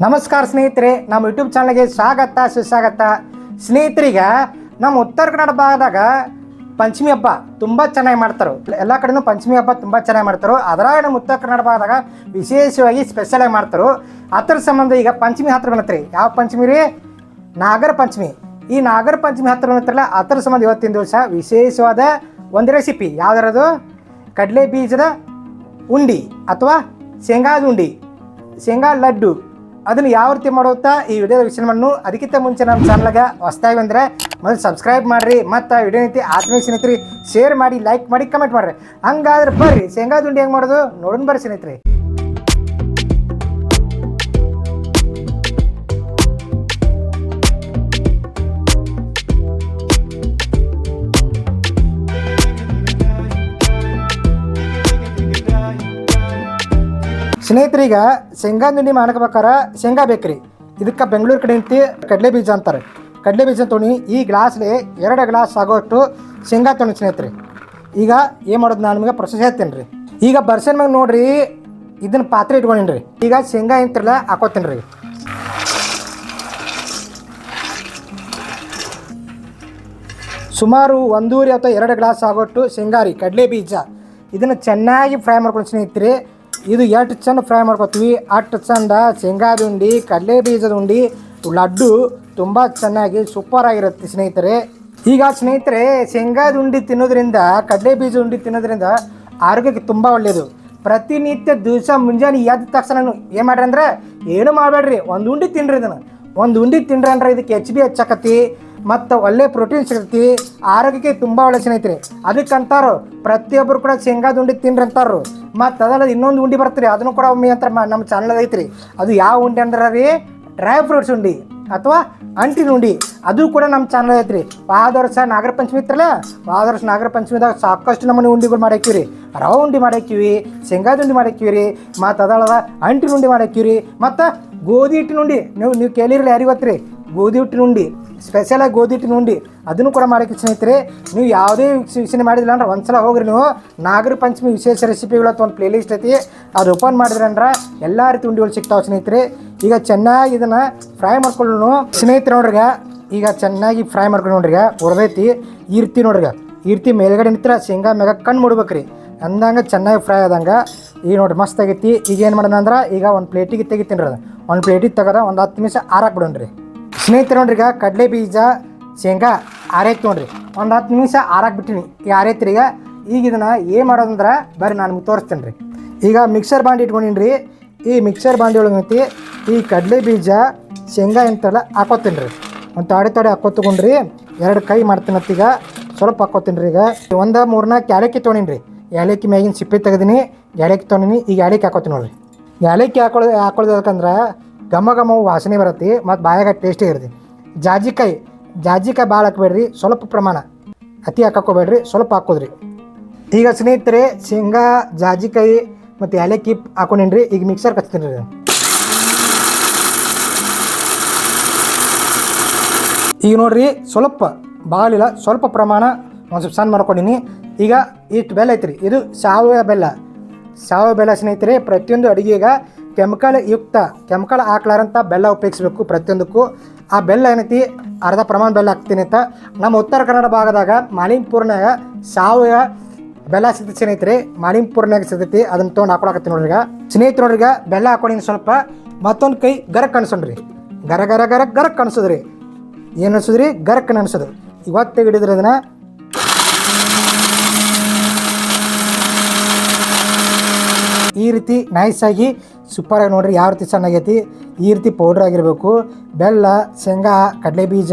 ನಮಸ್ಕಾರ ಸ್ನೇಹಿತರೆ, ನಮ್ಮ ಯೂಟ್ಯೂಬ್ ಚಾನಲ್ಗೆ ಸ್ವಾಗತ ಸುಸ್ವಾಗತ. ಸ್ನೇಹಿತರಿಗೆ ನಮ್ಮ ಉತ್ತರ ಕನ್ನಡ ಭಾಗದಾಗ ಪಂಚಮಿ ಹಬ್ಬ ತುಂಬ ಚೆನ್ನಾಗಿ ಮಾಡ್ತಾರೆ. ಎಲ್ಲ ಕಡೆನೂ ಪಂಚಮಿ ಹಬ್ಬ ತುಂಬ ಚೆನ್ನಾಗಿ ಮಾಡ್ತಾರೆ. ಅದರಾಗ ನಮ್ಮ ಉತ್ತರ ಕನ್ನಡ ಭಾಗದಾಗ ವಿಶೇಷವಾಗಿ ಸ್ಪೆಷಲಾಗಿ ಮಾಡ್ತಾರೆ. ಅದರ ಸಂಬಂಧ ಈಗ ಪಂಚಮಿ ಹತ್ರ ಬಂದತ್ರಿ. ಯಾವ ಪಂಚಮಿ ರೀ? ನಾಗರ ಪಂಚಮಿ. ಈ ನಾಗರ ಪಂಚಮಿ ಹತ್ರ ಬಂದತ್ರಲ್ಲ, ಅದರ ಸಂಬಂಧ ಇವತ್ತಿನ ದಿವಸ ವಿಶೇಷವಾದ ಒಂದು ರೆಸಿಪಿ. ಯಾವ್ದಾರದು? ಕಡಲೆ ಬೀಜದ ಉಂಡಿ ಅಥವಾ ಶೇಂಗಾದ ಉಂಡಿ, ಶೇಂಗಾ ಲಡ್ಡು. ಅದನ್ನು ಯಾವ ರೀತಿ ಮಾಡುತ್ತಾ ಈ ವಿಡಿಯೋದ ವಿಷಯವನ್ನು ಅದಕ್ಕಿಂತ ಮುಂಚೆ ನಮ್ಮ ಚಾನಲ್ಗೆ ಹೊಸ್ತಾಗಿ ಬಂದರೆ ಮೊದಲು ಸಬ್ಸ್ಕ್ರೈಬ್ ಮಾಡಿರಿ. ಮತ್ತು ವಿಡಿಯೋ ನೀತಿ ಆತ್ಮೀಯ ಸ್ನೇಹಿತರಿ ಶೇರ್ ಮಾಡಿ, ಲೈಕ್ ಮಾಡಿ, ಕಮೆಂಟ್ ಮಾಡಿರಿ. ಹಂಗಾದ್ರೆ ಬರ್ರಿ ಶೇಂಗಾದ ಉಂಡಿ ಹೆಂಗೆ ಮಾಡೋದು ನೋಡೋಣ ಬರ್ರಿ ಸ್ನೇಹಿತರೆ. ಸ್ನೇಹಿತರೀಗ ಶೇಂಗಾದ ಉಂಡಿ ಮಾಡ್ಕೋಬೇಕಾರೆ ಶೇಂಗಾ ಬೇಕ್ರಿ. ಇದಕ್ಕೆ ಬೆಂಗಳೂರು ಕಡೆ ನಿಂತು ಕಡಲೆ ಬೀಜ ಅಂತಾರೆ. ಕಡಲೆ ಬೀಜ ತೊಗೊಂಡು ಈ ಗ್ಲಾಸ್ಲಿ 2 ಗ್ಲಾಸ್ ಆಗೋಷ್ಟು ಶೇಂಗಾ ತೊಗೊಂಡು ಸ್ನೇಹಿತರೆ. ಈಗ ಏನು ಮಾಡೋದು ನಾನು ನಿಮಗೆ ಪ್ರೊಸೆಸ್ ಹೇಳ್ತೀನಿ ರೀ. ಈಗ ಬರ್ಸನ್ ಮ್ಯಾಗ ನೋಡಿರಿ, ಇದನ್ನು ಪಾತ್ರೆ ಇಟ್ಕೊಂಡಿನಿ ರೀ. ಈಗ ಶೇಂಗಾ ಇಂತಿರಲ್ಲ ಹಾಕೋತೀನಿ ರೀ. ಸುಮಾರು 1.5 ಅಥವಾ 2 ಗ್ಲಾಸ್ ಆಗೋಷ್ಟು ಶೇಂಗಾ ರೀ, ಕಡಲೆ ಬೀಜ. ಇದನ್ನು ಚೆನ್ನಾಗಿ ಫ್ರೈ ಮಾಡ್ಕೊಂಡು ಸ್ನೇಹಿತರೆ. ಇದು ಎಷ್ಟು ಚಂದ ಫ್ರೈ ಮಾಡ್ಕೊತೀವಿ ಅಷ್ಟು ಚಂದ ಶೇಂಗಾದ ಉಂಡಿ, ಕಡಲೆ ಬೀಜದ ಉಂಡಿ, ಲಡ್ಡು ತುಂಬ ಚೆನ್ನಾಗಿ ಸೂಪರ್ ಆಗಿರುತ್ತೆ ಸ್ನೇಹಿತರೆ. ಈಗ ಸ್ನೇಹಿತರೆ, ಶೇಂಗಾದ ಉಂಡಿ ತಿನ್ನೋದ್ರಿಂದ, ಕಡಲೆ ಬೀಜ ಉಂಡಿ ತಿನ್ನೋದ್ರಿಂದ ಆರೋಗ್ಯಕ್ಕೆ ತುಂಬ ಒಳ್ಳೆಯದು. ಪ್ರತಿನಿತ್ಯ ದಿವಸ ಮುಂಜಾನೆ ಎದ್ದ ತಕ್ಷಣ ಏನು ಮಾಡ್ರಿ ಅಂದ್ರೆ, ಏನು ಮಾಡಬೇಡ್ರಿ, ಒಂದು ಉಂಡಿ ತಿನ್ನಿರಿ. ಇದನ್ನು ಒಂದು ಉಂಡಿ ತಿನ್ನಿರಿ ಅಂದ್ರೆ ಇದಕ್ಕೆ HB ಹೆಚ್ಚಾಕತಿ ಮತ್ತು ಒಳ್ಳೆ ಪ್ರೋಟೀನ್ ಸಿಗ್ತೈತಿ. ಆರೋಗ್ಯಕ್ಕೆ ತುಂಬ ಒಳ್ಳೆ ಸ್ನೇಹಿತರೆ. ಅದಕ್ಕಂತಾರು ಪ್ರತಿಯೊಬ್ಬರು ಕೂಡ ಶೇಂಗಾದ ಉಂಡಿ ತಿನ್ನಿರಿ ಅಂತಾರು. ಮತ್ತು ಅದಲ್ಲ ಇನ್ನೊಂದು ಉಂಡಿ ಬರ್ತೀರಿ, ಅದನ್ನು ಕೂಡ ಒಮ್ಮೆ ಅಂತ ನಮ್ಮ ಚಾನಲ್ ಐತ್ರಿ. ಅದು ಯಾವ ಉಂಡಿ ಅಂದ್ರೆ ರೀ, ಡ್ರೈ ಫ್ರೂಟ್ಸ್ ಉಂಡಿ ಅಥವಾ ಅಂಟಿನ ಉಂಡಿ. ಅದು ಕೂಡ ನಮ್ಮ ಚಾನಲ್ ಐತ್ರಿ. ಹೋದ ವರ್ಷ ನಾಗರ ಪಂಚಮಿ ಇತ್ತಲ್ಲ, ಹೋದ ವರ್ಷ ನಾಗರ ಪಂಚಮಿದಾಗ ಸಾಕಷ್ಟು ನಮ್ಮನೆ ಉಂಡಿಗಳು ಮಾಡಾಕಿವಿ ರೀ. ರವೆ ಉಂಡಿ ಮಾಡಾಕಿವಿ, ಶೇಂಗಾದ ಉಂಡಿ ಮಾಡಾಕಿವಿ ರೀ, ಮತ್ತು ಅದಲ್ಲದ ಅಂಟಿನ ಉಂಡಿ ಮಾಡಾಕಿವಿ ರೀ, ಮತ್ತು ಗೋಧಿ ಹಿಟ್ಟಿನ ಉಂಡಿ. ನೀವು ಕೇಳಿರಲ್ಲ ಯಾರಿಗೆ ಗೊತ್ತ್ರಿ? ಗೋಧಿ ಹಿಟ್ಟಿನ ಉಂಡಿ, ಸ್ಪೆಷಲಾಗಿ ಗೋಧಿ ಹಿಟ್ಟಿನ ಉಂಡಿ, ಅದನ್ನು ಕೂಡ ಮಾಡಕ್ಕೆ ಸ್ನೇಹಿತರೆ. ನೀವು ಯಾವುದೇ ವೀಕ್ಷಣೆ ಮಾಡಿದಿಲ್ಲ ಅಂದ್ರೆ ಒಂದ್ಸಲ ಹೋಗ್ರಿ. ನೀವು ನಾಗರ ಪಂಚಮಿ ವಿಶೇಷ ರೆಸಿಪಿಗಳು ಅಂತ ಒಂದು ಪ್ಲೇಲಿಸ್ಟ್ ಐತಿ, ಅದು ಓಪನ್ ಮಾಡಿದ್ರಿ ಅಂದ್ರೆ ಎಲ್ಲ ರೀತಿ ಉಂಡಿಗಳು ಸಿಗ್ತಾವೆ ಸ್ನೇಹಿತರೆ. ಈಗ ಚೆನ್ನಾಗಿ ಇದನ್ನು ಫ್ರೈ ಮಾಡ್ಕೊಳ್ಳೋಣ ಸ್ನೇಹಿತರೆ. ನೋಡ್ರಿಗ ಈಗ ಚೆನ್ನಾಗಿ ಫ್ರೈ ಮಾಡ್ಕೊಂಡು ನೋಡ್ರಿಗ ಹೊರದೈತಿ. ಈ ರೀತಿ ನೋಡ್ರಿಗ, ಈ ರೀತಿ ಮೇಲ್ಗಡೆ ನಿಂತರ ಶೇಂಗಾ ಮ್ಯಾಗ ಕಣ್ಣು ಮುಡ್ಬೇಕ್ರಿ. ಅಂದಂಗೆ ಚೆನ್ನಾಗಿ ಫ್ರೈ ಆದಂಗೆ ಈಗ ನೋಡ್ರಿ ಮಸ್ತ್ ಆಗೈತಿ. ಈಗ ಏನು ಮಾಡೋಣ ಅಂದ್ರೆ, ಈಗ ಒಂದು ಪ್ಲೇಟಿಗೆ ತೆಗಿತೀನಿ ರೀ. ಅದು ಒಂದು ಪ್ಲೇಟಿಗೆ ತೆಗೆದ ಒಂದು 10 ನಿಮಿಷ ಆರಾಕ್ಬಿಡೋಣ್ರಿ ಸ್ನೇಹಿತರೆ. ನೋಡ್ರಿ ಈಗ ಕಡಲೆ ಬೀಜ ಶೇಂಗಾ ಆರೈತಿ ನೋಡ್ರಿ, ಒಂದು 10 ನಿಮಿಷ ಆರಾಕ್ಬಿಟ್ಟಿನಿ. ಈಗ ಆರೈತ್ರಿ. ಈಗ ಇದನ್ನು ಏನು ಮಾಡೋದಂದ್ರೆ ಬರ್ರಿ ನಾನು ನಿಮ್ಗೆ ತೋರಿಸ್ತೇನೆ ರೀ. ಈಗ ಮಿಕ್ಸರ್ ಬಾಂಡಿ ಇಟ್ಕೊಂಡಿನಿ ರೀ. ಈ ಮಿಕ್ಸರ್ ಬಾಂಡಿ ಒಳಗೆ ಐತಿ ಈ ಕಡಲೆ ಬೀಜ ಶೇಂಗಾ ಎಂತೆಲ್ಲ ಹಾಕೋತೀನಿ ರೀ. ಒಂದು ತೊಡೆ ಹಾಕೋತ್ಕೊಂಡ್ರಿ. 2 ಕೈ ಮಾಡ್ತೀನಿ. ಈಗ ಸ್ವಲ್ಪ ಹಾಕೋತೀನಿ ರೀ. ಈಗ ಒಂದು 3-4 ಏಲಕ್ಕಿ ತೊಗೊಂಡಿನಿ ರೀ. ಏಲಕ್ಕಿ ಮ್ಯಾಗಿನ ಸಿಪ್ಪೆ ತೆಗೆದಿನಿ, ಏಲಕ್ಕಿ ತೊಗೊಂಡಿನಿ. ಈಗ ಏಲಕ್ಕಿ ಹಾಕೋತೀನಿ ನೋಡ್ರಿ. ಏಲಕ್ಕಿ ಹಾಕೊಳ್ಳೋದಕ್ಕಂದ್ರೆ ಘಮ ವಾಸನೆ ಬರುತ್ತೆ ಮತ್ತು ಬಾಯಾಗ ಟೇಸ್ಟೇ ಇರುತ್ತೆ. ಜಾಜಿಕಾಯಿ ಭಾಳ ಹಾಕಬೇಡ್ರಿ, ಸ್ವಲ್ಪ ಪ್ರಮಾಣ, ಅತಿ ಹಾಕೋಬೇಡ್ರಿ, ಸ್ವಲ್ಪ ಹಾಕೋದ್ರಿ. ಈಗ ಸ್ನೇಹಿತರೆ, ಶೇಂಗಾ, ಜಾಜಿಕಾಯಿ ಮತ್ತು ಏಲಕ್ಕಿ ಹಾಕೊಂಡಿನಿ ರೀ. ಈಗ ಮಿಕ್ಸರ್ ಕಚ್ತೀನಿ ರೀ. ಈಗ ನೋಡ್ರಿ, ಸ್ವಲ್ಪ ಭಾಳಿಲ್ಲ, ಸ್ವಲ್ಪ ಪ್ರಮಾಣ ಒಂದು ಸ್ವಲ್ಪ ಸಣ್ಣ ಮಾಡ್ಕೊಂಡಿನಿ. ಈಗ ಇಷ್ಟು ಬೆಲ್ಲ ಐತ್ರಿ, ಇದು ಸಾವಯವ ಬೆಲ್ಲ ಸ್ನೇಹಿತರೆ. ಪ್ರತಿಯೊಂದು ಅಡುಗೆಗೆ ಕೆಮಿಕಲ್ ಹಾಕ್ಲಾರಂಥ ಬೆಲ್ಲ ಉಪಯೋಗಿಸ್ಬೇಕು ಪ್ರತಿಯೊಂದಕ್ಕೂ. ಆ ಬೆಲ್ಲ ಏನೈತಿ, ಅರ್ಧ ಪ್ರಮಾಣ ಬೆಲ್ಲ ಹಾಕ್ತೀನಿ ಅಂತ. ನಮ್ಮ ಉತ್ತರ ಕನ್ನಡ ಭಾಗದಾಗ ಮಾಲಿಂಗ್ಪುರ್ನಾಗ ಸಾವಯವ ಬೆಲ್ಲ ಸಿಗ್ತೈತಿ ಸ್ನೇಹಿತರೆ. ಮಾಲಿಂಗ್ಪುರ್ನಾಗ ಸಿಗ್ತೈತಿ, ಅದನ್ನು ತೊಗೊಂಡು ಹಾಕೊಳಕತ್ತೀನಿ ನೋಡ್ರಿ. ಈಗ ಸ್ನೇಹಿತರು ನೋಡ್ರಿ, ಬೆಲ್ಲ ಹಾಕೊಂಡಿನಿ ಸ್ವಲ್ಪ. ಮತ್ತೊಂದು ಕೈ ಗರಕ್ ಅನ್ಸೋಣ್ರಿ. ಗರಕ್ ಅನ್ಸೋದ್ರಿ. ಏನು ಅನ್ಸೋದ್ರಿ? ಗರಕ್ ಅನ್ಸೋದು. ಇವತ್ತು ಹಿಡಿದ್ರೆ ಅದನ್ನು ಈ ರೀತಿ ನೈಸಾಗಿ ಸೂಪರಾಗಿ ನೋಡ್ರಿ ಯಾವ ರೀತಿ ಚೆನ್ನಾಗೈತಿ. ಈ ರೀತಿ ಪೌಡ್ರ್ ಆಗಿರಬೇಕು. ಬೆಲ್ಲ, ಶೇಂಗಾ, ಕಡಲೆ ಬೀಜ,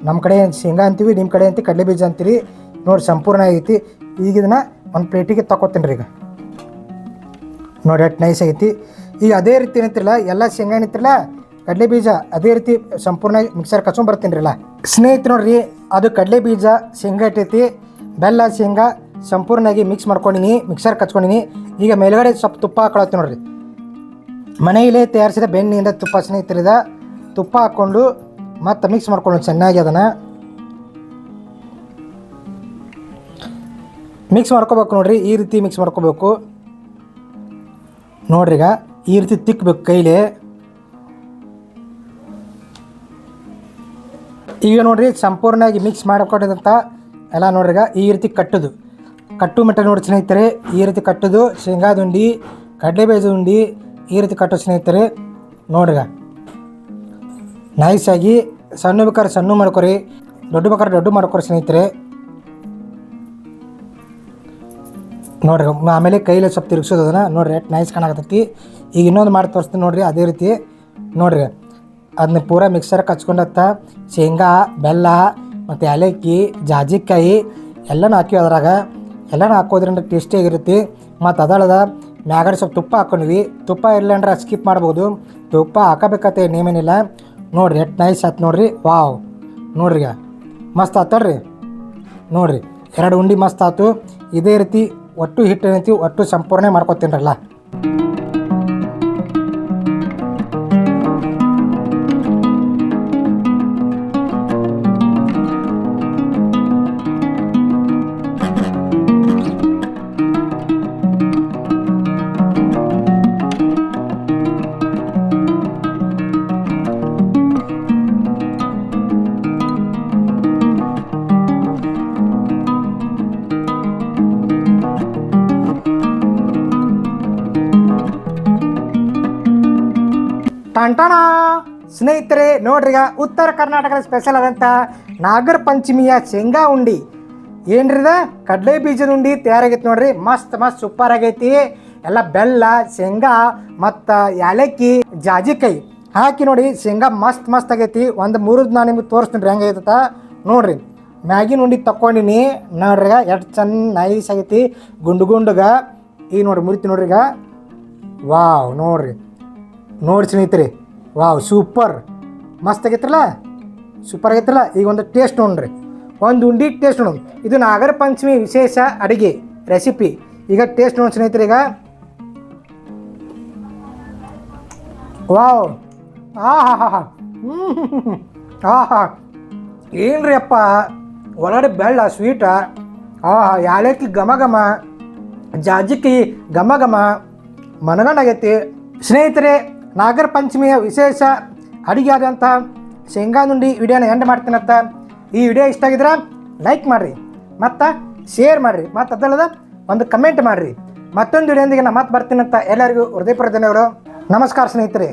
ನಮ್ಮ ಕಡೆ ಶೇಂಗಾ ಅಂತೀವಿ, ನಿಮ್ಮ ಕಡೆ ಅಂತೀವಿ ಕಡಲೆ ಬೀಜ ಅಂತೀರಿ ನೋಡಿ. ಸಂಪೂರ್ಣ ಆಗೈತಿ. ಈಗ ಇದನ್ನು ಒಂದು ಪ್ಲೇಟಿಗೆ ತಗೋತೀನಿ ರೀ. ಈಗ ನೋಡಿ ಎಷ್ಟು ನೈಸ್ ಆಗೈತಿ. ಈಗ ಅದೇ ರೀತಿ ಏನಂತಿರಲ್ಲ, ಎಲ್ಲ ಶೇಂಗಾ ಏನಿತ್ತಿರಲ್ಲ, ಕಡಲೆ ಬೀಜ ಅದೇ ರೀತಿ ಸಂಪೂರ್ಣ ಮಿಕ್ಸರ್ ಕಚ್ಕೊಂಡು ಬರ್ತೀನಿ ರೀ. ಸ್ನೇಹಿತರು ನೋಡ್ರಿ, ಅದು ಕಡಲೆ ಬೀಜ ಶೇಂಗಾ ಇಟ್ಟೈತಿ, ಬೆಲ್ಲ ಶೇಂಗಾ ಸಂಪೂರ್ಣವಾಗಿ ಮಿಕ್ಸ್ ಮಾಡ್ಕೊಂಡಿನಿ, ಮಿಕ್ಸರ್ ಕಚ್ಕೊಂಡಿನಿ. ಈಗ ಮೇಲ್ಗಡೆ ಸ್ವಲ್ಪ ತುಪ್ಪ ಹಾಕೊಳತ್ತೀನಿ ನೋಡ್ರಿ. ಮನೆಯಲ್ಲೇ ತಯಾರಿಸಿದ ಬೆಣ್ಣೆಯಿಂದ ತುಪ್ಪ ಸ್ನೇಹಿತರಿದ ತುಪ್ಪ ಹಾಕ್ಕೊಂಡು ಮತ್ತು ಮಿಕ್ಸ್ ಮಾಡ್ಕೊಂಡು ಚೆನ್ನಾಗಿ ಅದನ್ನು ಮಿಕ್ಸ್ ಮಾಡ್ಕೋಬೇಕು ನೋಡ್ರಿ. ಈ ರೀತಿ ಮಿಕ್ಸ್ ಮಾಡ್ಕೋಬೇಕು ನೋಡ್ರಿ. ಈಗ ಈ ರೀತಿ ತಿಕ್ಕಬೇಕು ಕೈಲಿ. ಈಗ ನೋಡಿರಿ ಸಂಪೂರ್ಣವಾಗಿ ಮಿಕ್ಸ್ ಮಾಡಿಕೊಟ್ಟಿದಂಥ ಎಲ್ಲ ನೋಡ್ರಿ ಈ ರೀತಿ ಕಟ್ಟು ಮಟ್ಟ ನೋಡಿ ಸ್ನೇಹಿತರೆ. ಈ ರೀತಿ ಕಟ್ಟೋದು ಶೇಂಗಾದ ಉಂಡೆ, ಕಡಲೆಬೇಳೆ ಉಂಡೆ ಈ ರೀತಿ ಕಟ್ಟೋ ಸ್ನೇಹಿತರೆ. ನೋಡ್ರಿ ನೈಸಾಗಿ ಸಣ್ಣ ಬೇಕಾದ್ರೆ ಸಣ್ಣ ಮಾಡ್ಕೊರಿ, ದೊಡ್ಡ ಬೇಕಾದ್ರೆ ದೊಡ್ಡ ಮಾಡ್ಕೊರಿ ಸ್ನೇಹಿತರೆ. ನೋಡ್ರಿ ಆಮೇಲೆ ಕೈಲಿ ಸ್ವಲ್ಪ ತಿರುಗಿಸೋದು ಅದನ್ನು ನೋಡ್ರಿ ಎಷ್ಟು ನೈಸ್ ಕಾಣಕತ್ತೈತಿ. ಈಗ ಇನ್ನೊಂದು ಮಾಡಿ ತೋರಿಸ್ತೀನಿ ನೋಡ್ರಿ ಅದೇ ರೀತಿ. ನೋಡ್ರಿ ಅದನ್ನ ಪೂರಾ ಮಿಕ್ಸರ್ಗೆ ಹಚ್ಕೊಂಡತ್ತ ಶೇಂಗಾ, ಬೆಲ್ಲ ಮತ್ತು ಏಲಕ್ಕಿ, ಜಾಜಿಕಾಯಿ ಎಲ್ಲನೂ ಹಾಕಿ ಅದ್ರಾಗ ಎಲ್ಲನೂ ಹಾಕೋದ್ರಿಂದ ಟೇಸ್ಟಿಯಾಗಿರುತ್ತೆ. ಮತ್ತು ಅದಲ್ಲದ ಮ್ಯಾಗಡೆ ಸ್ವಲ್ಪ ತುಪ್ಪ ಹಾಕ್ಕೊಂಡ್ವಿ. ತುಪ್ಪ ಇರಲಿಲ್ಲ ಸ್ಕಿಪ್ ಮಾಡ್ಬೋದು, ತುಪ್ಪ ಹಾಕಬೇಕತ್ತೆ ನೇಮೇನಿಲ್ಲ. ನೋಡಿರಿ ಎಷ್ಟು ನೈಸ್ ಆಯ್ತು ನೋಡಿರಿ. ವಾವ್ ನೋಡ್ರಿ ಈಗ ಮಸ್ತ್ ಆತಲ್ರಿ. ನೋಡಿರಿ 2 ಉಂಡೆ ಮಸ್ತ್ ಆಯ್ತು. ಇದೇ ರೀತಿ ಒಟ್ಟು ಹಿಟ್ಟು ಏನೈತಿ ಒಟ್ಟು ಸಂಪೂರ್ಣ ಮಾಡ್ಕೊತೀನರಲ್ಲ. ಟಂಟಣ ಸ್ನೇಹಿತರೆ ನೋಡ್ರಿ, ಈಗ ಉತ್ತರ ಕರ್ನಾಟಕದ ಸ್ಪೆಷಲ್ ಆದಂಥ ನಾಗರ ಪಂಚಮಿಯ ಶೇಂಗಾ ಉಂಡೆ ಏನ್ರಿದ ಕಡಲೆ ಬೀಜದ ಉಂಡೆ ತಯಾರಾಗೈತಿ ನೋಡ್ರಿ. ಮಸ್ತ್ ಸೂಪರ್ ಆಗೈತಿ. ಎಲ್ಲ ಬೆಲ್ಲ, ಶೇಂಗಾ ಮತ್ತು ಏಲಕ್ಕಿ, ಜಾಜಿಕಾಯಿ ಹಾಕಿ ನೋಡಿ ಶೇಂಗಾ ಮಸ್ತ್ ಆಗೈತಿ. ಒಂದು 3 ನಾನು ನಿಮ್ಗೆ ತೋರಿಸ್ತೀನಿ ಹೆಂಗೈತ ನೋಡ್ರಿ. ಮ್ಯಾಗಿನ ಉಂಡೆ ತಕ್ಕೊಂಡಿನಿ ನೋಡ್ರಿ, ಎಷ್ಟು ಚೆನ್ನ ನೈಸ್ ಆಗೈತಿ ಗುಂಡುಗ. ಈಗ ನೋಡ್ರಿ ಮುರಿತಿ ನೋಡ್ರಿ ಈಗ. ವಾವ್ ನೋಡ್ರಿ ಸ್ನೇಹಿತರೆ, ವಾವ್ ಸೂಪರ್ ಮಸ್ತ್ ಆಗೈತ್ರಲ್ಲ, ಸೂಪರ್ ಆಗೈತ್ರಲ್ಲ. ಈಗ ಒಂದು ಟೇಸ್ಟ್ ನೋಡ್ರಿ, ಒಂದು ಉಂಡೆ ಟೇಸ್ಟ್ ನೋಡು. ಇದು ನಾಗರ ಪಂಚಮಿ ವಿಶೇಷ ಅಡುಗೆ ರೆಸಿಪಿ. ಈಗ ಟೇಸ್ಟ್ ನೋಡಿ ಸ್ನೇಹಿತರೆ. ಈಗ ವಾವ್ ಏನ್ರಿ ಅಪ್ಪ, ಒಳಗಡೆ ಬೆಲ್ಲ ಸ್ವೀಟ, ಯಾಲಕ್ಕಿ ಘಮ, ಜಾಜಿಕಾಯಿ ಘಮ ಮನಗಂಡಾಗೈತಿ ಸ್ನೇಹಿತರೆ. ನಾಗರ ಪಂಚಮಿಯ ವಿಶೇಷ ಅಡುಗೆ ಆದಂಥ ಶೇಂಗಾದುಂಡಿ ವಿಡಿಯೋನ ಎಂಡ್ ಮಾಡ್ತೀನಂತ. ಈ ವಿಡಿಯೋ ಇಷ್ಟ ಆಗಿದ್ರೆ ಲೈಕ್ ಮಾಡಿರಿ ಮತ್ತು ಶೇರ್ ಮಾಡಿರಿ ಮತ್ತು ಅದಲ್ಲದ ಒಂದು ಕಮೆಂಟ್ ಮಾಡಿರಿ. ಮತ್ತೊಂದು ವಿಡಿಯೋದೊಂದಿಗೆ ನಾನು ಮತ್ತೆ ಬರ್ತೀನಂತ ಎಲ್ಲರಿಗೂ ಹೃದಯಪೂರ್ವಕ ಧನ್ಯವಾದಗಳು. ನಮಸ್ಕಾರ ಸ್ನೇಹಿತರೆ.